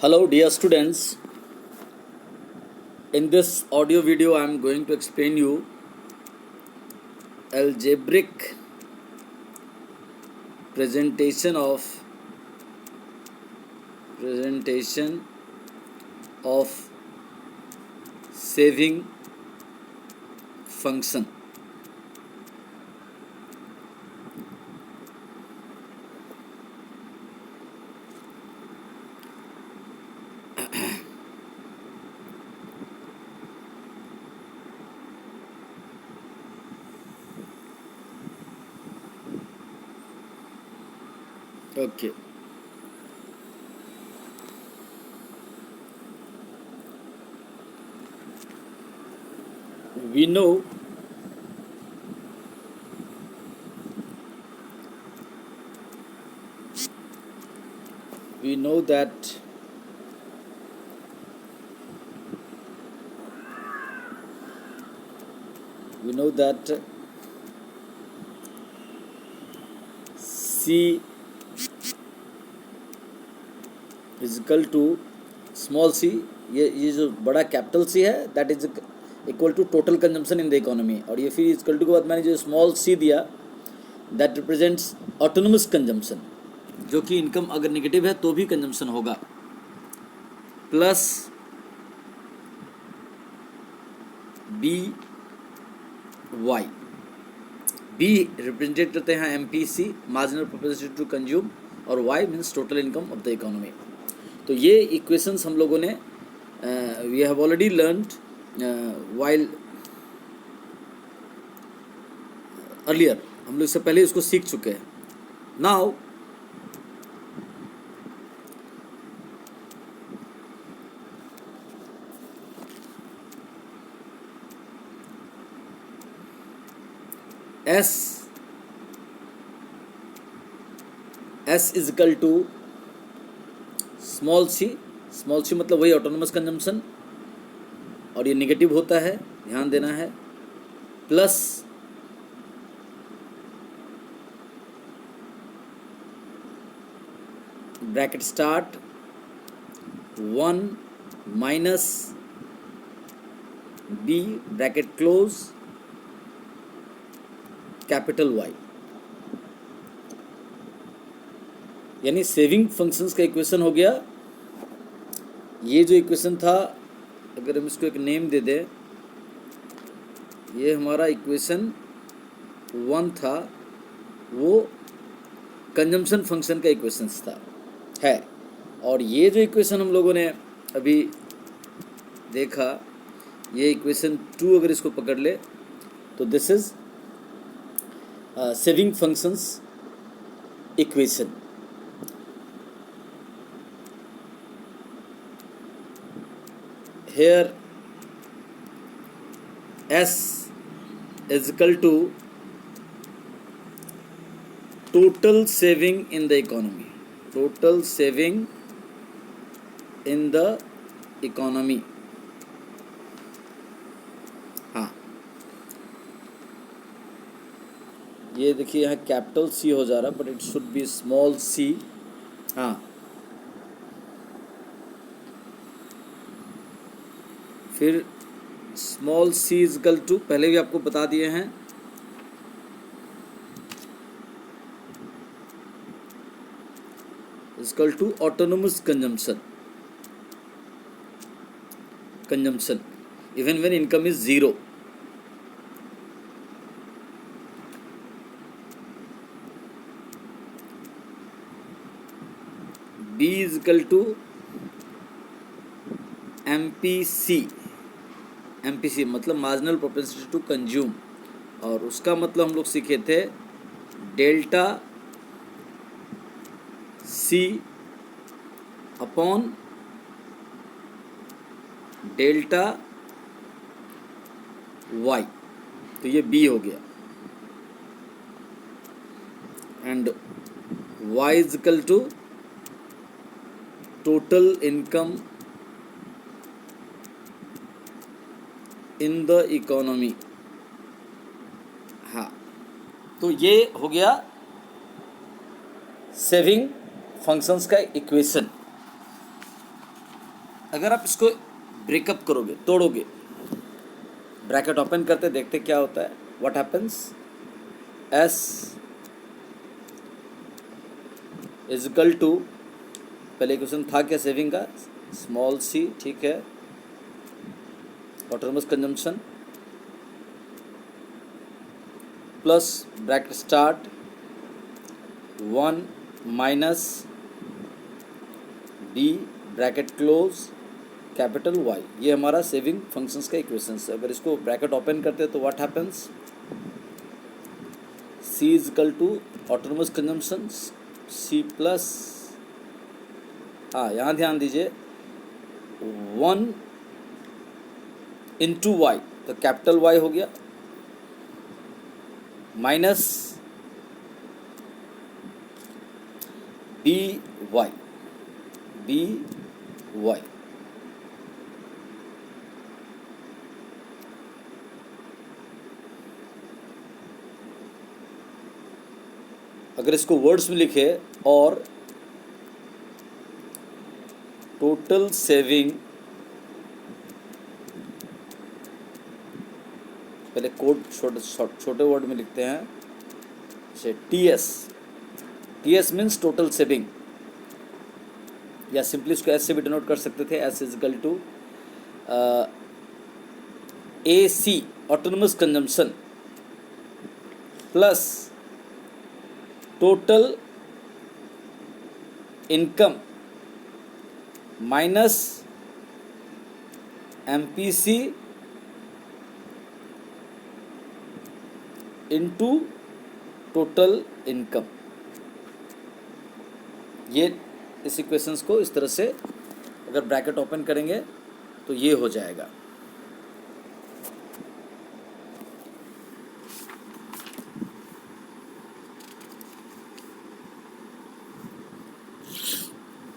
Hello dear students, in this audio video I am going to explain you algebraic presentation of saving function. Okay. We know that C is equal to small C, ये जो बड़ा capital C है that is equal to total consumption in the economy, और ये फिर equal to के बाद मैंने जो स्मॉल सी दिया दैट रिप्रेजेंट्स ऑटोनोमस कंजम्पशन, जो कि इनकम अगर नेगेटिव है तो भी कंजम्पशन होगा, plus B Y. B represent करते हैं MPC, marginal propensity to consume, और Y means total income of the economy. तो ये इक्वेशंस हम लोगों ने we have already learned while earlier, हम लोग इससे पहले इसको सीख चुके हैं. Now S is equal to small C मतलब वही ऑटोनोमस कंजम्पशन, और ये नेगेटिव होता है, ध्यान देना है, plus bracket start 1 minus B bracket close capital Y. यानी सेविंग फंक्शंस का इक्वेशन हो गया. ये जो इक्वेशन था, अगर हम इसको एक नेम दे दें, ये हमारा इक्वेशन 1 था, वो कंजम्पशन फंक्शन का इक्वेशन है. और ये जो इक्वेशन हम लोगों ने अभी देखा, ये इक्वेशन 2 अगर इसको पकड़ ले तो this is saving functions equation. Here S is equal to total saving in the economy. Total saving in the economy. हाँ, ये देखिए यहाँ कैपिटल सी हो जा रहा, but it should be small C. हाँ, फिर small C is equal to, पहले भी आपको बता दिए हैं, equal to autonomous consumption even when income is zero. B is equal to MPC मतलब मार्जिनल प्रोपेंसिटी टू कंज्यूम, और उसका मतलब हम लोग सीखे थे delta C upon delta Y. तो ये बी हो गया, and Y is equal to total income in the economy. हाँ, तो ये हो गया सेविंग फंक्शंस का इक्वेशन. अगर आप इसको ब्रेकअप करोगे, तोड़ोगे, ब्रैकेट ओपन करते देखते क्या होता है, what happens, S is equal to, पहले क्वेश्चन था क्या सेविंग का, स्मॉल सी, ठीक है, autonomous consumption plus bracket start 1 minus D bracket close capital Y, ये हमारा सेविंग फंक्शंस का इक्वेशन है। अगर इसको ब्रैकेट ओपन करते हैं तो what happens, C is equal to autonomous consumption C plus, हाँ यहाँ ध्यान दीजिए, 1 इंटू वाई, तो कैपिटल वाई हो गया, minus B Y, B Y, अगर इसको वर्ड्स में लिखे और टोटल सेविंग, पहले कोड छोटे वर्ड में लिखते हैं, जैसे TS, TS means total saving, या सिंपली इसको एस से भी डिनोट कर सकते थे, S is equal to A C autonomous consumption plus total income minus MPC into total income. ये इस इक्वेशंस को इस तरह से अगर ब्रैकेट ओपन करेंगे तो ये हो जाएगा।